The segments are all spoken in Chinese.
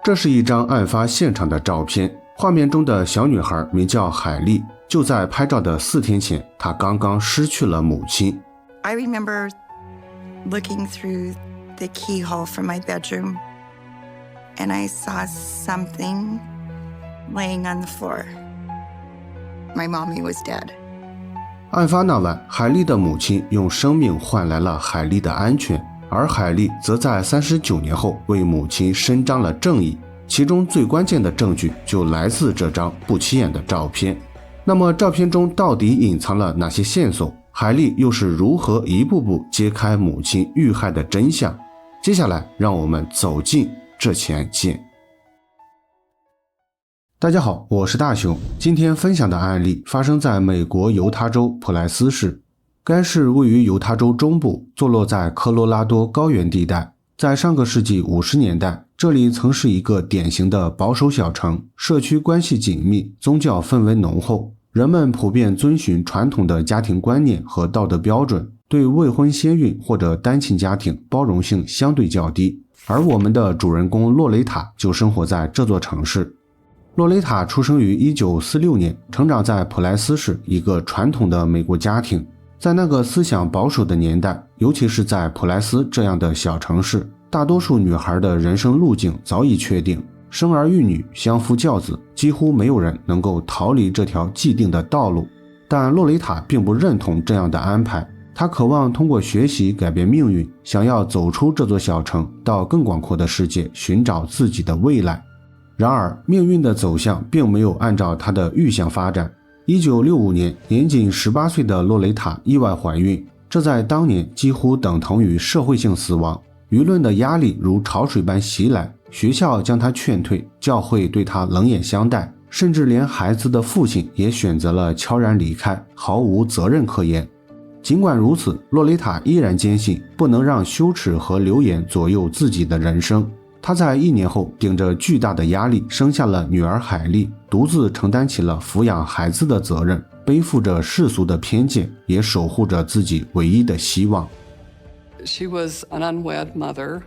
这是一张案发现场的照片，画面中的小女孩名叫海莉。就在拍照的4天前，她刚刚失去了母亲。I remember looking through the keyhole from my bedroom, and I saw something laying on the floor. My mommy was dead. 案发那晚，海莉的母亲用生命换来了海莉的安全，而海莉则在39年后为母亲伸张了正义。其中最关键的证据就来自这张不起眼的照片。那么照片中到底隐藏了哪些线索？海莉又是如何一步步揭开母亲遇害的真相？接下来让我们走进这起案件。大家好，我是大熊。今天分享的案例发生在美国犹他州普莱斯市。该市位于犹他州中部，坐落在科罗拉多高原地带。在上个世纪50年代，这里曾是一个典型的保守小城，社区关系紧密，宗教氛围浓厚，人们普遍遵循传统的家庭观念和道德标准，对未婚先孕或者单亲家庭包容性相对较低。而我们的主人公洛雷塔就生活在这座城市。洛雷塔出生于1946年，成长在普莱斯市一个传统的美国家庭。在那个思想保守的年代，尤其是在普莱斯这样的小城市，大多数女孩的人生路径早已确定，生儿育女，相夫教子，几乎没有人能够逃离这条既定的道路。但洛雷塔并不认同这样的安排，她渴望通过学习改变命运，想要走出这座小城，到更广阔的世界寻找自己的未来。然而，命运的走向并没有按照她的预想发展。1965年，年仅18岁的洛雷塔意外怀孕，这在当年几乎等同于社会性死亡。舆论的压力如潮水般袭来，学校将她劝退，教会对她冷眼相待，甚至连孩子的父亲也选择了悄然离开，毫无责任可言。尽管如此，洛雷塔依然坚信不能让羞耻和流言左右自己的人生。她在1年后顶着巨大的压力生下了女儿海莉，独自承担起了抚养孩子的责任，背负着世俗的偏见，也守护着自己唯一的希望。She was an unwed mother,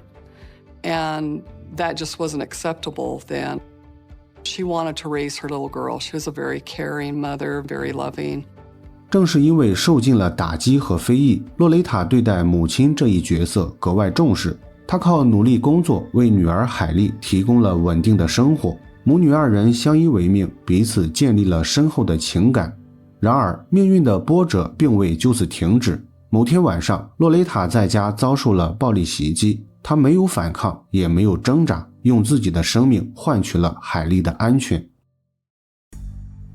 and that just wasn't acceptable then. She wanted to raise her little girl. She was a very caring mother, very loving. 正是因为受尽了打击和非议，洛雷塔对待母亲这一角色格外重视。她靠努力工作为女儿海莉提供了稳定的生活，母女2人相依为命，彼此建立了深厚的情感。然而，命运的波折并未就此停止。某天晚上，洛雷塔在家遭受了暴力袭击，她没有反抗，也没有挣扎，用自己的生命换取了海莉的安全。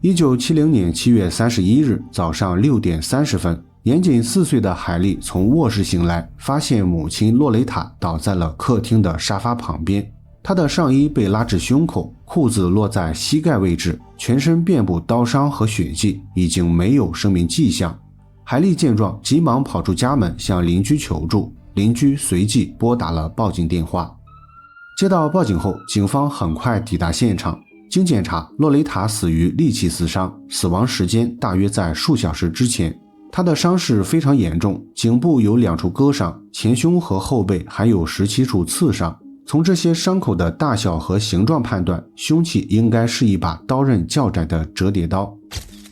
1970年7月31日早上6点30分，年仅4岁的海莉从卧室醒来，发现母亲洛雷塔倒在了客厅的沙发旁边。她的上衣被拉至胸口，裤子落在膝盖位置，全身遍布刀伤和血迹，已经没有生命迹象。海莉见状，急忙跑出家门向邻居求助，邻居随即拨打了报警电话。接到报警后，警方很快抵达现场。经检查，洛雷塔死于利器刺伤，死亡时间大约在数小时之前。她的伤势非常严重，颈部有2处割伤，前胸和后背还有17处刺伤。从这些伤口的大小和形状判断，凶器应该是一把刀刃较窄的折叠刀。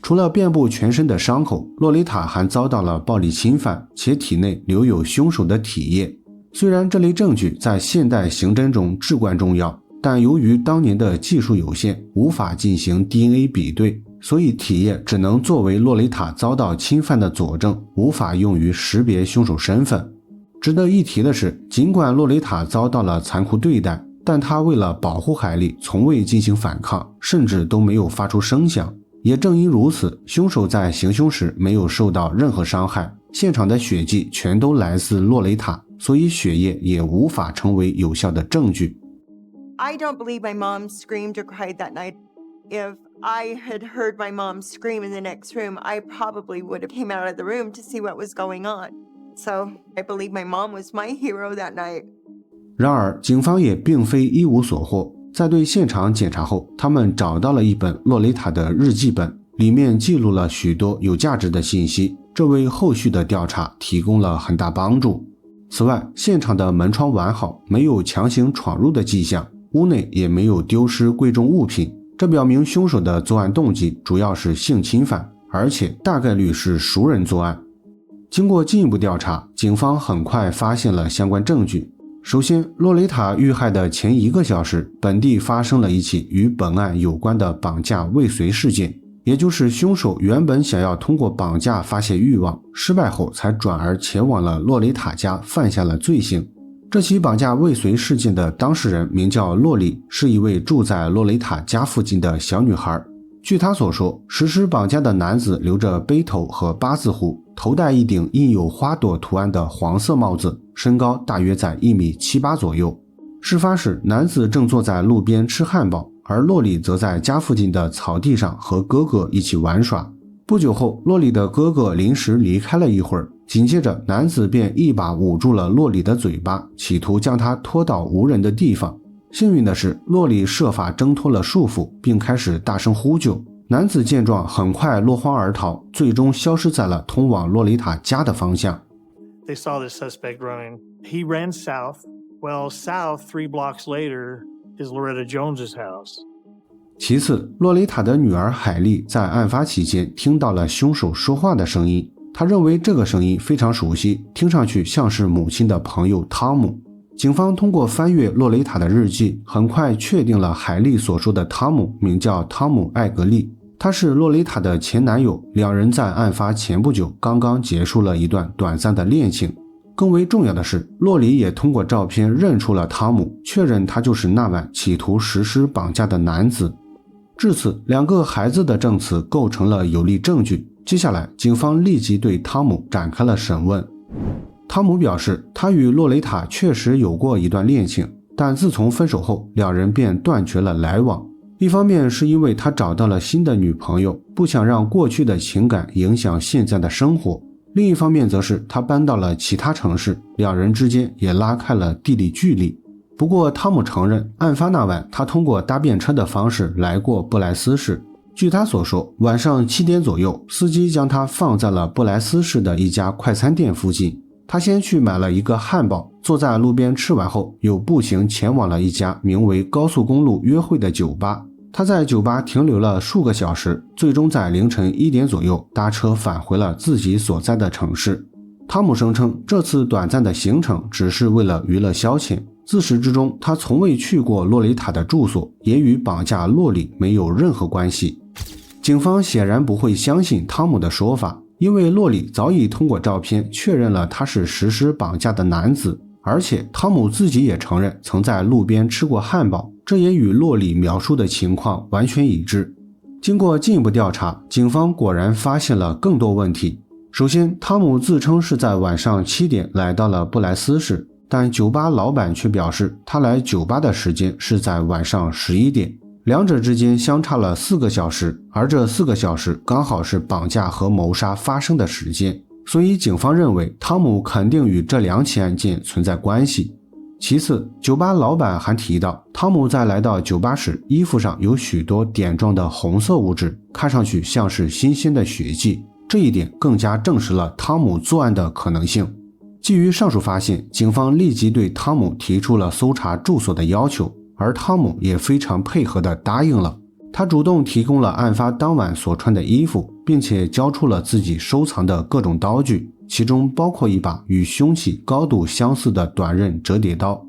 除了遍布全身的伤口，洛雷塔还遭到了暴力侵犯，且体内留有凶手的体液。虽然这类证据在现代刑侦中至关重要，但由于当年的技术有限，无法进行 DNA 比对，所以体液只能作为洛雷塔遭到侵犯的佐证，无法用于识别凶手身份。值得一提的是，尽管洛雷塔遭到了残酷对待，但她为了保护海莉，从未进行反抗，甚至都没有发出声响。也正因如此，凶手在行凶时没有受到任何伤害，现场的血迹全都来自洛雷塔，所以血液也无法成为有效的证据。I don't believe my mom screamed or cried that night. If I had heard my mom scream in the next room, I probably would have came out of the room to see what was going on. So I believe my mom was my hero that night. 然而，警方也并非一无所获。在对现场检查后，他们找到了一本洛雷塔的日记本，里面记录了许多有价值的信息，这为后续的调查提供了很大帮助。此外，现场的门窗完好，没有强行闯入的迹象。屋内也没有丢失贵重物品，这表明凶手的作案动机主要是性侵犯，而且大概率是熟人作案。经过进一步调查，警方很快发现了相关证据。首先，洛雷塔遇害的前1个小时，本地发生了一起与本案有关的绑架未遂事件，也就是凶手原本想要通过绑架发泄欲望，失败后才转而前往了洛雷塔家犯下了罪行。这起绑架未遂事件的当事人名叫洛里，是一位住在洛雷塔家附近的小女孩。据她所说，实施绑架的男子留着背头和八字胡，头戴一顶印有花朵图案的黄色帽子，身高大约在1.78米左右。事发时，男子正坐在路边吃汉堡，而洛里则在家附近的草地上和哥哥一起玩耍。不久后，洛里的哥哥临时离开了一会儿，紧接着男子便一把捂住了洛里的嘴巴，企图将他拖到无人的地方。幸运的是，洛里设法挣脱了束缚，并开始大声呼救。男子见状很快落荒而逃，最终消失在了通往洛丽塔家的方向。 They saw the suspect running. He ran south. Well, south 3 blocks later is Loretta Jones's house. 其次，洛丽塔的女儿海莉在案发期间听到了凶手说话的声音，她认为这个声音非常熟悉，听上去像是母亲的朋友汤姆。警方通过翻阅洛雷塔的日记，很快确定了海莉所说的汤姆名叫汤姆·艾格利，他是洛雷塔的前男友，两人在案发前不久刚刚结束了一段短暂的恋情。更为重要的是，洛里也通过照片认出了汤姆，确认他就是那晚企图实施绑架的男子。至此，两个孩子的证词构成了有力证据。接下来，警方立即对汤姆展开了审问。汤姆表示，他与洛雷塔确实有过一段恋情，但自从分手后，两人便断绝了来往。一方面是因为他找到了新的女朋友，不想让过去的情感影响现在的生活；另一方面则是他搬到了其他城市，两人之间也拉开了地理距离。不过汤姆承认，案发那晚他通过搭便车的方式来过布莱斯市。据他所说，晚上7点左右，司机将他放在了布莱斯市的一家快餐店附近。他先去买了一个汉堡，坐在路边吃完后，又步行前往了一家名为高速公路约会的酒吧。他在酒吧停留了数个小时，最终在凌晨1点左右搭车返回了自己所在的城市。汤姆声称，这次短暂的行程只是为了娱乐消遣，自始至终他从未去过洛雷塔的住所，也与绑架洛里没有任何关系。警方显然不会相信汤姆的说法，因为洛里早已通过照片确认了他是实施绑架的男子，而且汤姆自己也承认曾在路边吃过汉堡，这也与洛里描述的情况完全一致。经过进一步调查，警方果然发现了更多问题。首先，汤姆自称是在晚上7点来到了布莱斯市，但酒吧老板却表示他来酒吧的时间是在晚上11点，两者之间相差了4个小时，而这4个小时刚好是绑架和谋杀发生的时间，所以警方认为汤姆肯定与这2起案件存在关系。其次，酒吧老板还提到，汤姆在来到酒吧时，衣服上有许多点状的红色物质，看上去像是新鲜的血迹，这一点更加证实了汤姆作案的可能性。基于上述发现，警方立即对汤姆提出了搜查住所的要求，而汤姆也非常配合地答应了。他主动提供了案发当晚所穿的衣服，并且交出了自己收藏的各种刀具，其中包括一把与凶器高度相似的短刃折叠刀。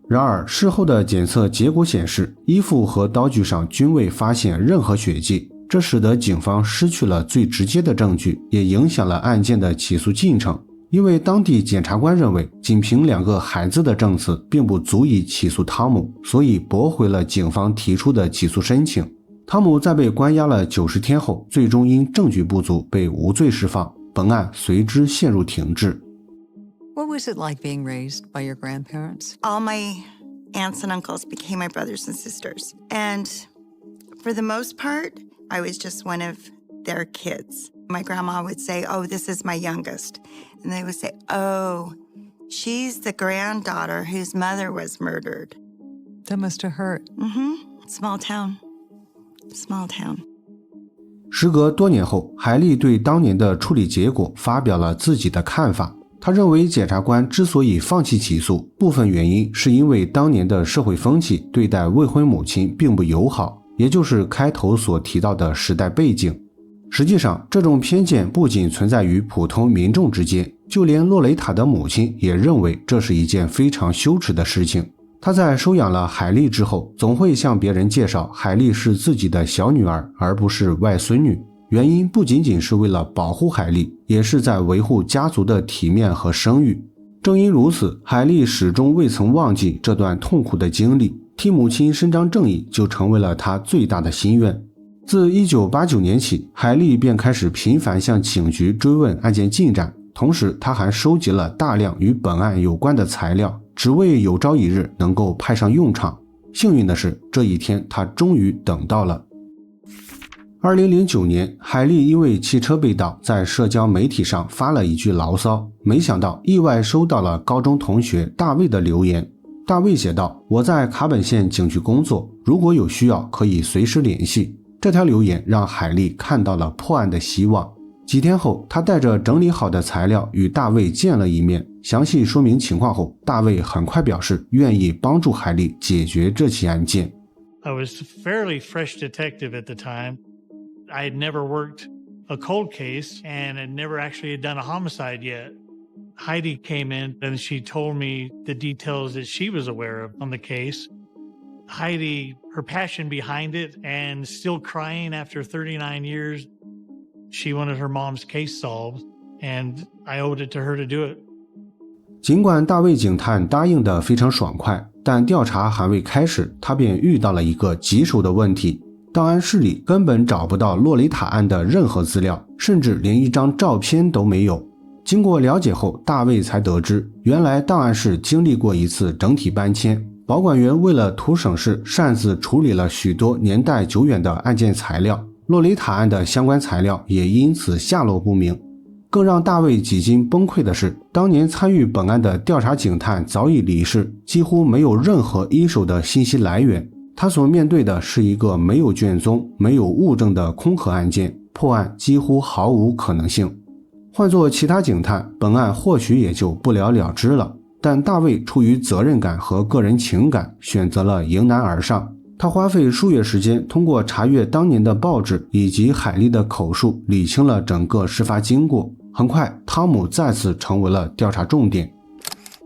然而，事后的检测结果显示，衣服和刀具上均未发现任何血迹，这使得警方失去了最直接的证据，也影响了案件的起诉进程。因为当地检察官认为，仅凭2个孩子的证词并不足以起诉汤姆，所以驳回了警方提出的起诉申请。汤姆在被关押了90天后，最终因证据不足被无罪释放，本案随之陷入停滞。 What was it like being raised by your grandparents? All my aunts and uncles became my brothers and sisters. And for the most part, I was just one of their kids. My grandma would say, "Oh, this is my youngest." And they would say, "Oh, she's the granddaughter whose mother was murdered." That must have hurt. Small town. Small town. 时隔多年后，海莉对当年的处理结果发表了自己的看法。他认为检察官之所以放弃起诉，部分原因是因为当年的社会风气对待未婚母亲并不友好，也就是开头所提到的时代背景。实际上，这种偏见不仅存在于普通民众之间，就连洛雷塔的母亲也认为这是一件非常羞耻的事情。她在收养了海莉之后，总会向别人介绍海莉是自己的小女儿，而不是外孙女。原因不仅仅是为了保护海莉，也是在维护家族的体面和声誉。正因如此，海莉始终未曾忘记这段痛苦的经历，替母亲伸张正义就成为了她最大的心愿。自1989年起，海莉便开始频繁向警局追问案件进展，同时她还收集了大量与本案有关的材料，只为有朝一日能够派上用场。幸运的是，这一天她终于等到了。2009年，海莉因为汽车被盗，在社交媒体上发了一句牢骚，没想到意外收到了高中同学大卫的留言。大卫写道：“我在卡本县警局工作，如果有需要可以随时联系。”这条留言让海莉看到了破案的希望。几天后，他带着整理好的材料与大卫见了一面，详细说明情况后，大卫很快表示愿意帮助海莉解决这起案件。 I was fairly fresh detective at the time. I had never worked a cold case and had never actually done a homicide yet. Heidi came in and she told me the details that she was aware of on the case. Heidi, her passion behind it and still crying after 39 years, she wanted her mom's case solved and I owed it to her to do it. 尽管大卫警探答应得非常爽快，但调查还未开始，他便遇到了一个棘手的问题。档案室里根本找不到洛雷塔案的任何资料，甚至连一张照片都没有。经过了解后，大卫才得知，原来档案室经历过一次整体搬迁，保管员为了图省事，擅自处理了许多年代久远的案件材料，洛雷塔案的相关材料也因此下落不明。更让大卫几经崩溃的是，当年参与本案的调查警探早已离世，几乎没有任何一手的信息来源。他所面对的是一个没有卷宗、没有物证的空壳案件，破案几乎毫无可能性。换做其他警探，本案或许也就不了了之了。但大卫出于责任感和个人情感，选择了迎难而上。他花费数月时间，通过查阅当年的报纸以及海莉的口述，理清了整个事发经过。很快，汤姆再次成为了调查重点。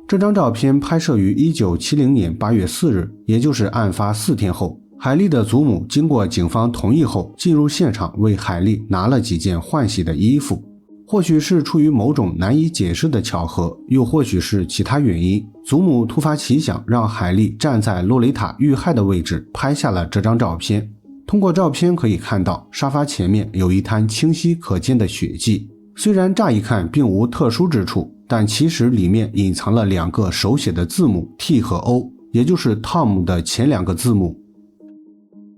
这张照片拍摄于1970年8月4日，也就是案发4天后。海莉的祖母经过警方同意后，进入现场为海莉拿了几件换洗的衣服。或许是出于某种难以解释的巧合，又或许是其他原因，祖母突发奇想，让海莉站在洛雷塔遇害的位置拍下了这张照片。通过照片可以看到，沙发前面有一滩清晰可见的血迹，虽然乍一看并无特殊之处，但其实里面隐藏了2个手写的字母 T 和 O， 也就是 Tom 的前2个字母。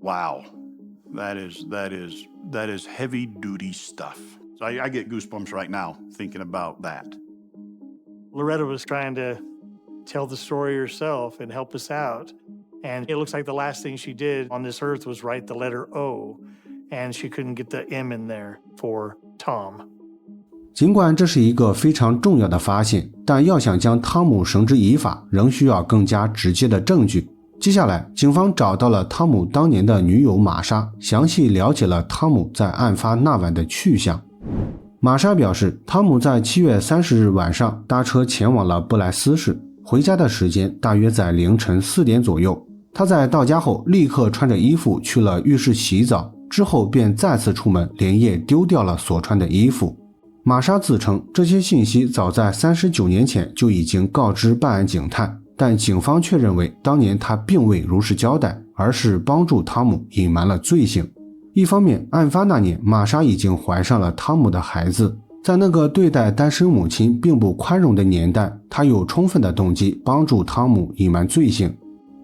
Wow, that is heavy duty stuff. So I get goosebumps right now thinking about that. Loretta was trying to tell the story herself and help us out. And it looks like the last thing she did on this earth was write the letter O, and she couldn't get the M in there for Tom. 尽管这是一个非常重要的发现，但要想将汤姆绳之以法，仍需要更加直接的证据。接下来，警方找到了汤姆当年的女友玛莎，详细了解了汤姆在案发那晚的去向。玛莎表示，汤姆在7月30日晚上搭车前往了布莱斯市，回家的时间大约在凌晨4点左右。他在到家后立刻穿着衣服去了浴室洗澡，之后便再次出门，连夜丢掉了所穿的衣服。玛莎自称，这些信息早在39年前就已经告知办案警探，但警方却认为当年他并未如实交代，而是帮助汤姆隐瞒了罪行。一方面，案发那年玛莎已经怀上了汤姆的孩子，在那个对待单身母亲并不宽容的年代，她有充分的动机帮助汤姆隐瞒罪行。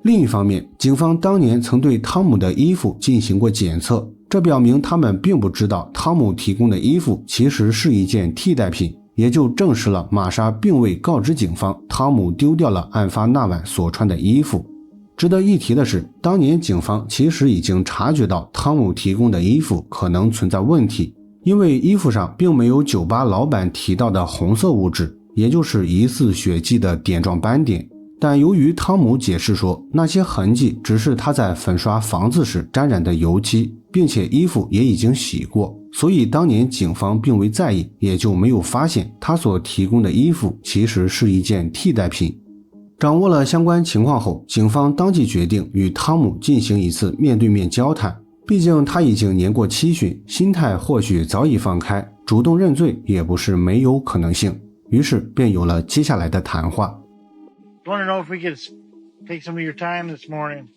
另一方面，警方当年曾对汤姆的衣服进行过检测，这表明他们并不知道汤姆提供的衣服其实是一件替代品，也就证实了玛莎并未告知警方汤姆丢掉了案发那晚所穿的衣服。值得一提的是，当年警方其实已经察觉到汤姆提供的衣服可能存在问题，因为衣服上并没有酒吧老板提到的红色物质，也就是疑似血迹的点状斑点。但由于汤姆解释说，那些痕迹只是他在粉刷房子时沾染的油漆，并且衣服也已经洗过，所以当年警方并未在意，也就没有发现他所提供的衣服其实是一件替代品。掌握了相关情况后，警方当即决定与汤姆进行一次面对面交谈，毕竟他已经年过70旬，心态或许早已放开，主动认罪也不是没有可能性。于是便有了接下来的谈话。Want to know if we could take some of your time this morning,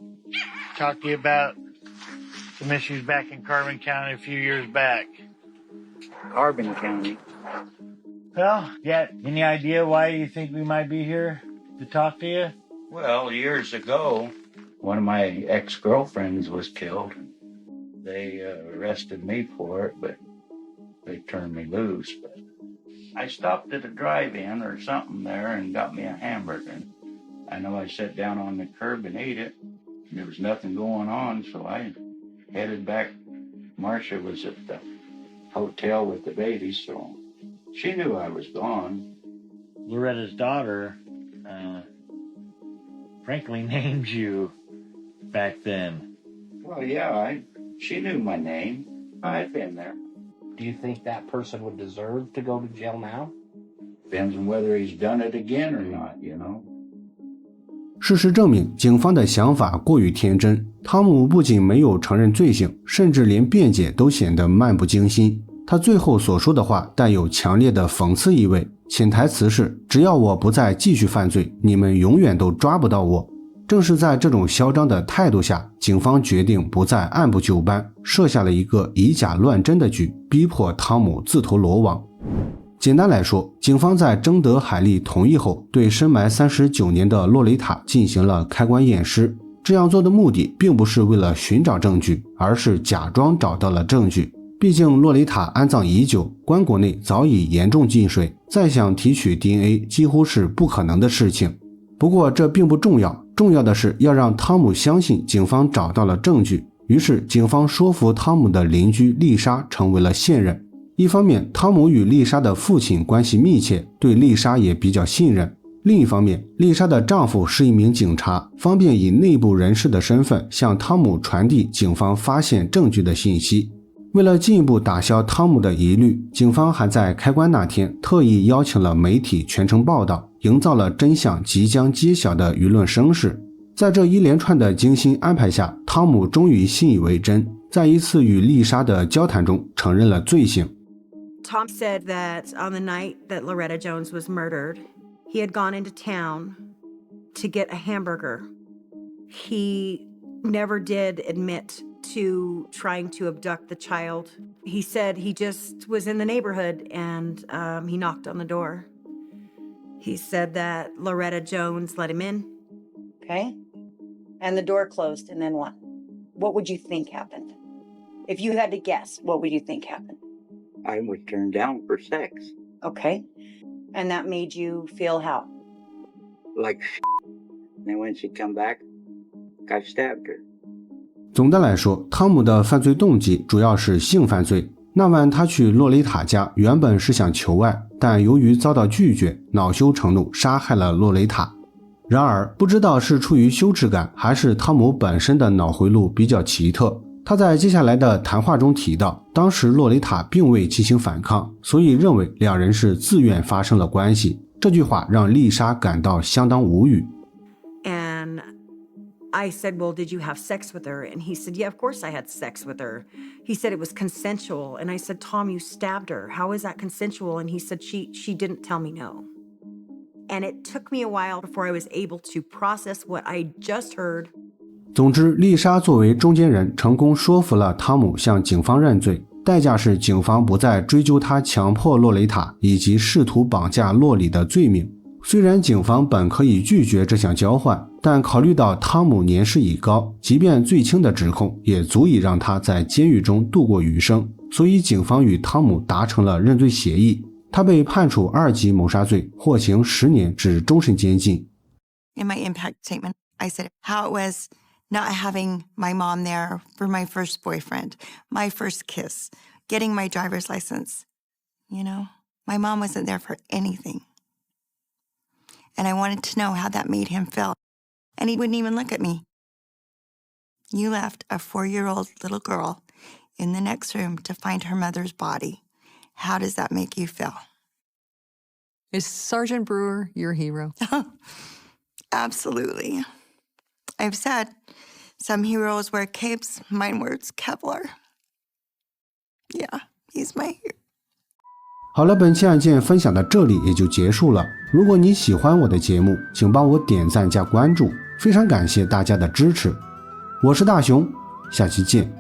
talk to you about some issues back in Carbon County a few years back. Carbon County. Well, yeah, any idea why you think we might be here to talk to you? Well, years ago, one of my ex-girlfriends was killed. They arrested me for it, but they turned me loose. But I stopped at a drive-in or something there and got me a hamburger. I know I sat down on the curb and ate it. There was nothing going on, so I headed back. Marcia was at the hotel with the baby, so she knew I was gone. Loretta's daughter, frankly, named you back then. Well, yeah, she knew my name. I'd been there. Do you think that person would deserve to go to jail now? Depends on whether he's done it again or not, you know. 事实证明，警方的想法过于天真。汤姆不仅没有承认罪行，甚至连辩解都显得漫不经心。他最后所说的话带有强烈的讽刺意味，潜台词是：只要我不再继续犯罪，你们永远都抓不到我。正是在这种嚣张的态度下，警方决定不再按部就班，设下了一个以假乱真的局，逼迫汤姆自投罗网。简单来说，警方在征得海莉同意后，对深埋39年的洛雷塔进行了开棺验尸。这样做的目的并不是为了寻找证据，而是假装找到了证据。毕竟洛雷塔安葬已久，棺椁内早已严重进水，再想提取 DNA 几乎是不可能的事情。不过这并不重要，重要的是要让汤姆相信警方找到了证据。于是警方说服汤姆的邻居丽莎成为了线人。一方面，汤姆与丽莎的父亲关系密切，对丽莎也比较信任。另一方面，丽莎的丈夫是一名警察，方便以内部人士的身份向汤姆传递警方发现证据的信息。为了进一步打消汤姆的疑虑，警方还在开棺那天特意邀请了媒体全程报道，营造了真相即将揭晓的舆论声势。在这一连串的精心安排下，汤姆终于信以为真，在一次与丽莎的交谈中承认了罪行。Tom said that on the night that Loretta Jones was murdered, he had gone into town to get a hamburger. He never did admit to trying to abduct the child. He said he just was in the neighborhood and he knocked on the door. He said that Loretta Jones let him in. Okay. And the door closed, and then what? What would you think happened? If you had to guess, what would you think happened? I was turned down for sex. Okay. And that made you feel how? Like and then when she come back, I stabbed her. 总的来说，汤姆的犯罪动机主要是性犯罪。那晚他去洛丽塔家原本是想求爱，但由于遭到拒绝，恼羞成怒杀害了洛雷塔。然而不知道是出于羞耻感，还是汤姆本身的脑回路比较奇特，他在接下来的谈话中提到，当时洛雷塔并未进行反抗，所以认为两人是自愿发生了关系。这句话让丽莎感到相当无语。And I said, well, did you have sex with her? And he said, yeah, of course I had sex with her. He said it was consensual. And I said, Tom, you stabbed her. How is that consensual? And he said, she didn't tell me no. And it took me a while before I was able to process what I just heard. 总之，丽莎作为中间人，成功说服了汤姆向警方认罪，代价是警方不再追究他强迫洛雷塔以及试图绑架洛里的罪名。虽然警方本可以拒绝这项交换，但考虑到汤姆年事已高，即便最轻的指控也足以让他在监狱中度过余生，所以警方与汤姆达成了认罪协议。他被判处2级谋杀罪，获刑10年至终身监禁。 In my impact statement, I said how it was not having my mom there for my first boyfriend, my first kiss, getting my driver's license. You know, my mom wasn't there for anything. And I wanted to know how that made him feel. And he wouldn't even look at me. You left a 4-year-old little girl in the next room to find her mother's body. How does that make you feel? Is Sergeant Brewer your hero? Absolutely. I've said some heroes wear capes, mine wears Kevlar. Yeah, he's my hero. 好了，本期案件分享到这里也就结束了。如果你喜欢我的节目，请帮我点赞加关注，非常感谢大家的支持。我是大熊，下期见。